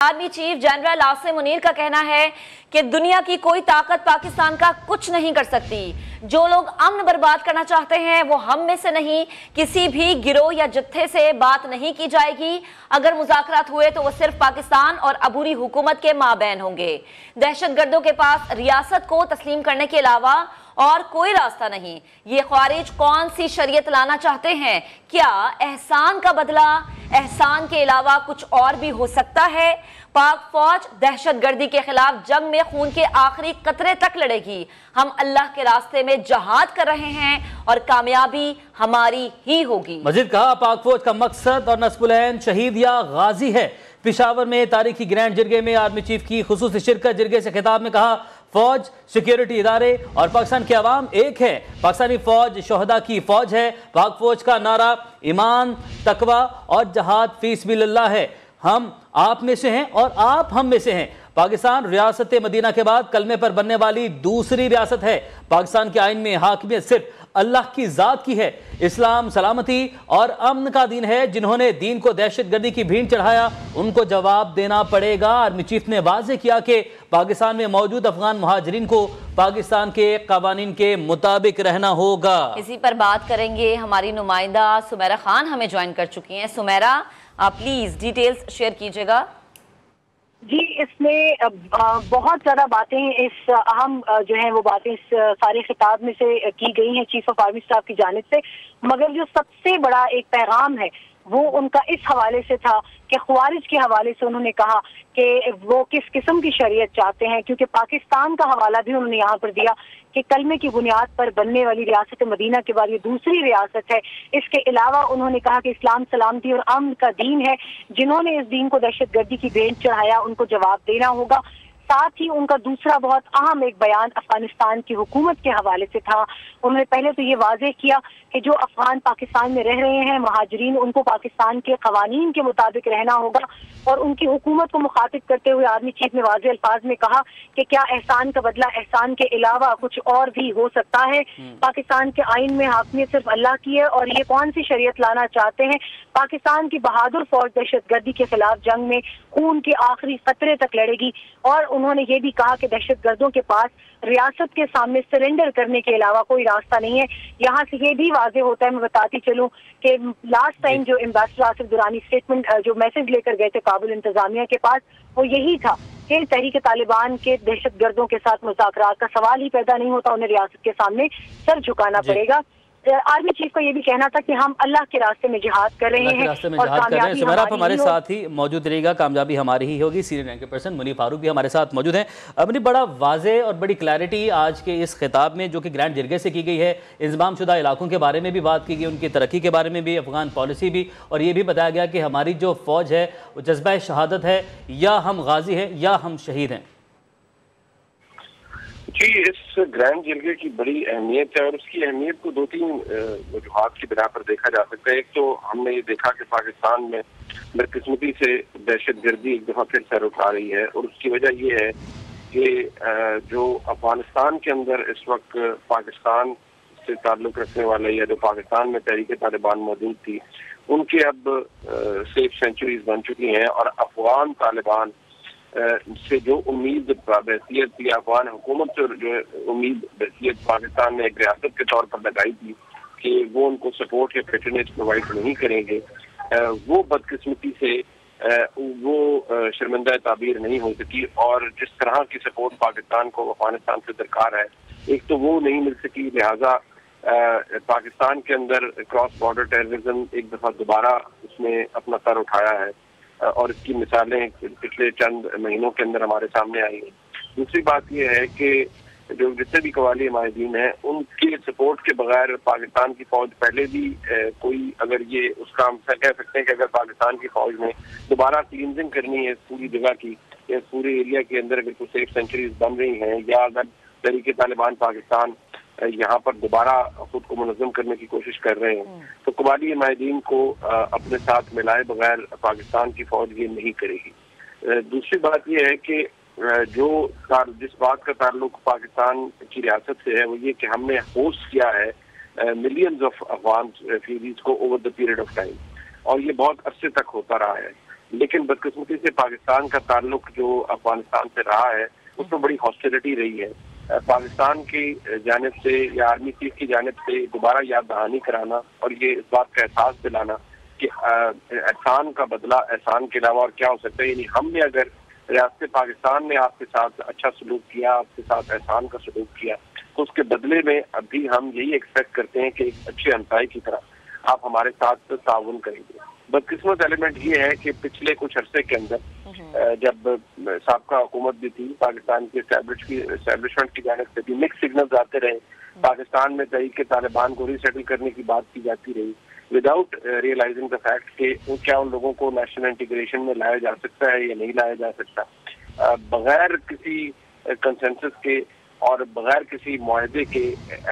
Army chief general Asim Munir का कहना है कि दुनिया की कोई ताकत पाकिस्तान का कुछ नहीं कर सकती। जो लोग अमन बर्बाद करना चाहते हैं वो हम में से नहीं, किसी भी गिरोह या जत्थे से बात नहीं की जाएगी। अगर मुज़ाकरात हुए तो वो सिर्फ पाकिस्तान और अबूरी हुकूमत के माबैन होंगे। दहशतगर्दों के पास रियासत को तस्लीम करने के अलावा और कोई रास्ता नहीं। ये ख्वारिज कौन सी शरीयत लाना चाहते हैं? क्या एहसान का बदला एहसान के अलावा कुछ और भी हो सकता है? पाक फौज दहशतगर्दी के खिलाफ जंग में खून के आखिरी कतरे तक लड़ेगी। हम अल्लाह के रास्ते में जहाद कर रहे हैं और कामयाबी हमारी ही होगी। मजीद कहा, पाक फौज का मकसद और नस्बुल-ऐन शहीद या गाजी है। पेशावर में तारीखी ग्रैंड जिरगे में आर्मी चीफ की खुसूसी शिरकत। जिरगे से खिताब में कहा, फौज, सिक्योरिटी इदारे और पाकिस्तान के अवाम एक है। पाकिस्तानी फौज शोहदा की फौज है। पाक फौज का नारा ईमान, तकवा और जहाद फी सबिलिल्लाह है। हम आप में से हैं और आप हम में से हैं। पाकिस्तान रियासत मदीना के बाद कलमे पर बनने वाली दूसरी रियासत है। पाकिस्तान के आइन में हाकिमियत सिर्फ अल्लाह की जात की है। इस्लाम सलामती और अमन का दीन है। जिन्होंने दीन को दहशतगर्दी की भीड़ चढ़ाया उनको जवाब देना पड़ेगा। आर्मी चीफ ने वाज़ेह किया कि पाकिस्तान में मौजूद अफगान मुहाजिरीन को पाकिस्तान के कावानीन के मुताबिक रहना होगा। इसी पर बात करेंगे। हमारी नुमाइंदा सुमेरा खान हमें ज्वाइन कर चुकी हैं। सुमेरा, आप प्लीज डिटेल्स शेयर कीजिएगा। जी, इसमें बहुत ज़्यादा बातें इस अहम जो है वो बातें इस सारे खिताब में से की गई हैं चीफ ऑफ आर्मी स्टाफ की जानिब से, मगर जो सबसे बड़ा एक पैगाम है वो उनका इस हवाले से था कि ख्वारिज के हवाले से उन्होंने कहा कि वो किस किस्म की शरीयत चाहते हैं, क्योंकि पाकिस्तान का हवाला भी उन्होंने यहाँ पर दिया कि कलमे की बुनियाद पर बनने वाली रियासत मदीना के बाद ये दूसरी रियासत है। इसके अलावा उन्होंने कहा कि इस्लाम सलामती और अमन का दीन है। जिन्होंने इस दीन को दहशतगर्दी की भेंट चढ़ाया उनको जवाब देना होगा। साथ ही उनका दूसरा बहुत अहम एक बयान अफगानिस्तान की हुकूमत के हवाले से था। उन्होंने पहले तो ये वाज़ेह किया कि जो अफगान पाकिस्तान में रह रहे हैं महाजिरीन, उनको पाकिस्तान के कवानीन के मुताबिक रहना होगा। और उनकी हुकूमत को मुखातिब करते हुए आर्मी चीफ ने वाज़ेह अल्फाज में कहा कि क्या एहसान का बदला एहसान के अलावा कुछ और भी हो सकता है? पाकिस्तान के आइन में हाकिमियत सिर्फ अल्लाह की है और ये कौन सी शरीयत लाना चाहते हैं? पाकिस्तान की बहादुर फौज दहशतगर्दी के खिलाफ जंग में खून के आखिरी कतरे तक लड़ेगी। और उन्होंने ये भी कहा कि दहशतगर्दों के पास रियासत के सामने सरेंडर करने के अलावा कोई रास्ता नहीं है। यहाँ से ये भी वाज़ेह होता है, मैं बताती चलूँ कि लास्ट टाइम जो एम्बेसडर आसिफ दुरानी स्टेटमेंट जो मैसेज लेकर गए थे काबुल इंतजामिया के पास, वो यही था कि तहरीक तालिबान के दहशतगर्दों के साथ मुज़ाकरात का सवाल ही पैदा नहीं होता, उन्हें रियासत के सामने सर झुकाना पड़ेगा। आर्मी चीफ का ये भी कहना था कि हम अल्लाह के रास्ते में जिहाद कर रहे हैं और कामयाबी हमारे साथ ही मौजूद रहेगा, कामयाबी हमारी ही होगी। Senior rank person Munir Farooq भी हमारे साथ मौजूद हैं। अपनी बड़ा वाज़ेह और बड़ी क्लैरिटी आज के इस खिताब में जो कि ग्रैंड जिरगे से की गई है। इंतज़ाम शुदा इलाकों के बारे में भी बात की गई, उनकी तरक्की के बारे में भी, अफगान पॉलिसी भी, और ये भी बताया गया कि हमारी जो फ़ौज है वो जज्बा शहादत है, या हम गाजी हैं या हम शहीद हैं। जी, इस ग्रैंड जिरगे की बड़ी अहमियत है और उसकी अहमियत को दो तीन वजूहात की बिना पर देखा जा सकता है। एक तो हमने ये देखा कि पाकिस्तान में बदकिस्मती से दहशतगर्दी एक दफ़ा फिर सर उठा रही है और उसकी वजह ये है कि जो अफगानिस्तान के अंदर इस वक्त पाकिस्तान से ताल्लुक़ रखने वाले या जो पाकिस्तान में तहरीक तालिबान मौजूद थी, उनके अब सेफ सेंचुरीज बन चुकी हैं और अफगान तालिबान से जो उम्मीद बहसीत या अफगान हुकूमत से जो है उम्मीद बहसीत पाकिस्तान ने एक रियासत के तौर पर लगाई थी कि वो उनको सपोर्ट या पैटर्नेज प्रोवाइड नहीं करेंगे, वो बदकिस्मती से वो शर्मिंदा ताबीर नहीं हो सकी। और जिस तरह की सपोर्ट पाकिस्तान को अफगानिस्तान से दरकार है, एक तो वो नहीं मिल सकी, लिहाजा पाकिस्तान के अंदर क्रॉस बॉर्डर टेररिज्म एक दफ़ा दोबारा उसने अपना सर उठाया है और इसकी मिसालें पिछले चंद महीनों के अंदर हमारे सामने आई हैं। दूसरी बात यह है कि जो जितने भी कवाली माहिदीन हैं उनके सपोर्ट के बगैर पाकिस्तान की फौज पहले भी कोई अगर ये उसका हम कह सकते हैं कि अगर पाकिस्तान की फौज ने दोबारा क्लींजिंग करनी है इस पूरी जगह की या पूरे एरिया के अंदर अगर कुछ सेफ सेंचुरीज बन रही हैं या अगर तहरीक तालिबान पाकिस्तान यहाँ पर दोबारा खुद को मुनज़्ज़म करने की कोशिश कर रहे हैं, तो कबाली माहिदीन को अपने साथ मिलाए बगैर पाकिस्तान की फौज ये नहीं करेगी। दूसरी बात यह है कि जो जिस बात का ताल्लुक पाकिस्तान की रियासत से है वो ये कि हमने होस्ट किया है मिलियंस ऑफ अफगान रिफ्यूजीज को over the period of time, और ये बहुत अरसे तक होता रहा है। लेकिन बदकिस्मती से पाकिस्तान का ताल्लुक जो अफगानिस्तान से रहा है उसमें बड़ी हॉस्टिलिटी रही है। पाकिस्तान की जानिब से या आर्मी चीफ की जानिब से दोबारा याद दहानी कराना और ये इस बात का एहसास दिलाना कि एहसान का बदला एहसान के अलावा और क्या हो सकता है। यानी हमने अगर रियासत पाकिस्तान ने आपके साथ अच्छा सलूक किया, आपके साथ एहसान का सलूक किया, तो उसके बदले में अभी हम यही एक्सपेक्ट करते हैं कि एक अच्छे हमसाये की तरह आप हमारे साथ ताउन करेंगे। बदकिस्मत एलिमेंट ये है कि पिछले कुछ अरसे के अंदर जब साबका हुकूमत भी थी, पाकिस्तान की एस्टेब्लिशमेंट की जानिब से भी मिक्स सिग्नल्स आते रहे। पाकिस्तान में तहरीक तालिबान को रीसेटल करने की बात की जाती रही विदाउट रियलाइजिंग द फैक्ट कि क्या उन लोगों को नेशनल इंटीग्रेशन में लाया जा सकता है या नहीं लाया जा सकता। बगैर किसी कंसेंसस के और बगैर किसी मुआहदे के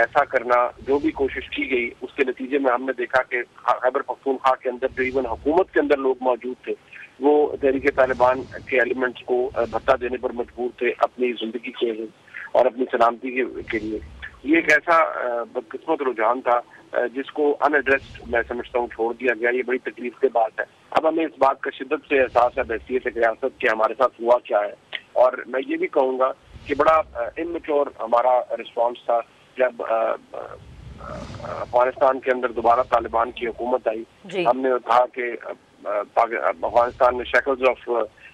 ऐसा करना जो भी कोशिश की गई, उसके नतीजे में हमने देखा कि खैबर पख्तूनख्वा के अंदर जो इवन हुकूमत के अंदर लोग मौजूद थे वो तहरीक तालिबान के एलिमेंट्स को भत्ता देने पर मजबूर थे अपनी जिंदगी के लिए और अपनी सलामती के लिए। ये एक ऐसा बदकिस्मत रुझान था जिसको अनएड्रेस्ड मैं समझता हूँ छोड़ दिया गया। ये बड़ी तकलीफ की बात है। अब हमें इस बात का शिद्दत से एहसास है हैसियत रियासत के हमारे साथ हुआ क्या है, और मैं ये भी कहूँगा कि बड़ा इमैच्योर हमारा रिस्पॉन्स था जब अफगानिस्तान के अंदर दोबारा तालिबान की हुकूमत आई। हमने कहा कि अफगानिस्तान में शैकल्स ऑफ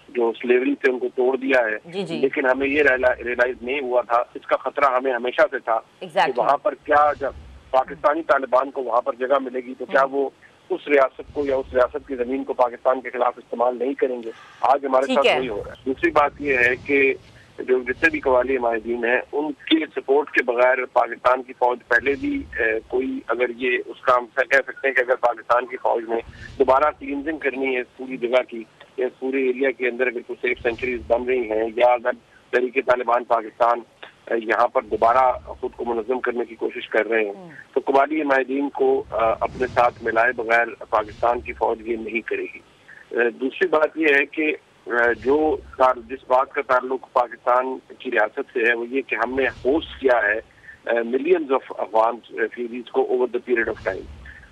जो स्लेवरी थे उनको तोड़ दिया है, लेकिन हमें ये रियलाइज नहीं हुआ था, इसका खतरा हमें हमेशा से था कि वहाँ पर क्या जब पाकिस्तानी तालिबान को वहाँ पर जगह मिलेगी तो क्या वो उस रियासत को या उस रियासत की जमीन को पाकिस्तान के खिलाफ इस्तेमाल नहीं करेंगे। आज हमारे साथ वही हो रहा है। दूसरी बात यह है कि जो जितने भी कवाली माहिदीन हैं उनके सपोर्ट के बगैर पाकिस्तान की फौज पहले भी कोई अगर ये उसका हम कह सकते हैं कि अगर पाकिस्तान की फौज में दोबारा क्लींजिंग करनी है पूरी जगह की, इस पूरे एरिया के अंदर अगर कुछ सेफ सेंचुरीज बन रही हैं या अगर तहरीक तालिबान पाकिस्तान यहाँ पर दोबारा खुद को मुनज़्ज़म करने की कोशिश कर रहे हैं तो कवाली माहिदीन को अपने साथ मिलाए बगैर पाकिस्तान की फौज ये नहीं करेगी। दूसरी बात यह है कि जो जिस बात का ताल्लुक पाकिस्तान की रियासत से है वो ये कि हमने होस्ट किया है मिलियंस ऑफ अफगान रेफ्यूजीज को over the period of time,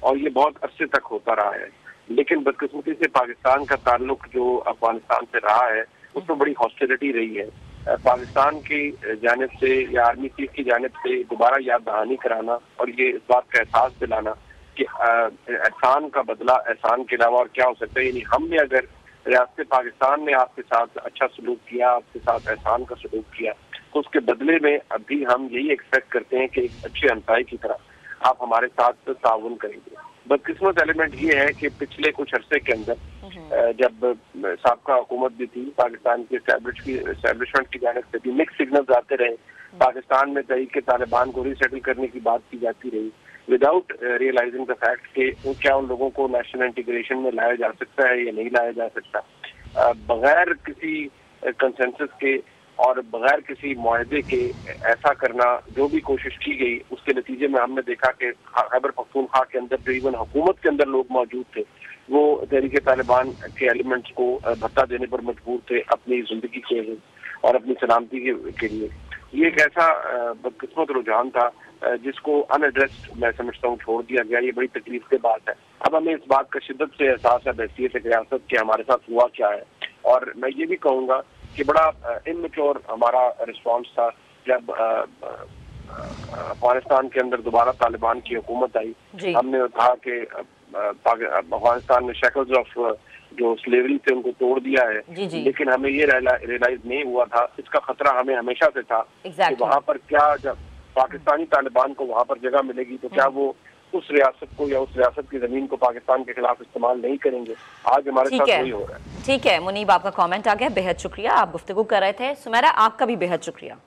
और ये बहुत अरसे तक होता रहा है। लेकिन बदकिस्मती से पाकिस्तान का ताल्लुक जो अफगानिस्तान से रहा है उसमें बड़ी हॉस्टिलिटी रही है। पाकिस्तान की जानिब से या आर्मी चीफ की जानिब से दोबारा याद दहानी कराना और ये इस बात का एहसास दिलाना कि एहसान का बदला एहसान के अलावा और क्या हो सकता है। यानी हमने अगर रियासत पाकिस्तान ने आपके साथ अच्छा सलूक किया, आपके साथ एहसान का सलूक किया, तो उसके बदले में अभी हम यही एक्सपेक्ट करते हैं कि एक अच्छे हमसाये की तरह आप हमारे साथ ताउन करेंगे। बदकिस्मत एलिमेंट ये है कि पिछले कुछ अरसे के अंदर जब साबका हुकूमत भी थी, पाकिस्तान की एस्टेब्लिशमेंट की जानिब से भी मिक्स सिग्नल्स आते रहे। पाकिस्तान में तहरीक तालिबान को रीसेटल करने की बात की जाती रही विदाउट रियलाइजिंग द फैक्ट कि क्या उन लोगों को नेशनल इंटीग्रेशन में लाया जा सकता है या नहीं लाया जा सकता। बगैर किसी कंसेंसस के और बगैर किसी मुआहदे के ऐसा करना जो भी कोशिश की गई, उसके नतीजे में हमने देखा कि खैबर पख्तूनख्वा के अंदर जो इवन हुकूमत के अंदर लोग मौजूद थे वो तहरीक तालिबान के एलिमेंट्स को भत्ता देने पर मजबूर थे अपनी जिंदगी के लिए और अपनी सलामती के लिए। ये एक ऐसा बदकिस्मत रुझान था जिसको अनएड्रेस्ड मैं समझता हूँ छोड़ दिया गया। ये बड़ी तकलीफ की बात है। अब हमें इस बात का शिद्दत से एहसास है हैसियत रियासत के हमारे साथ हुआ क्या है, और मैं ये भी कहूँगा कि बड़ा इमैच्योर हमारा रिस्पॉन्स था जब अफगानिस्तान के अंदर दोबारा तालिबान की हुकूमत आई। हमने कहा कि अफगानिस्तान में शैकल्स ऑफ जो स्लेवरी थे उनको तोड़ दिया है, लेकिन हमें ये रियलाइज नहीं हुआ था, इसका खतरा हमें हमेशा से था कि वहाँ पर क्या जब पाकिस्तानी तालिबान को वहाँ पर जगह मिलेगी तो क्या वो उस रियासत को या उस रियासत की जमीन को पाकिस्तान के खिलाफ इस्तेमाल नहीं करेंगे। आज हमारे साथ वही हो रहा है। ठीक है मुनीब, आपका कमेंट आ गया, बेहद शुक्रिया। आप गुफ्तगू कर रहे थे। सुमेरा, आपका भी बेहद शुक्रिया।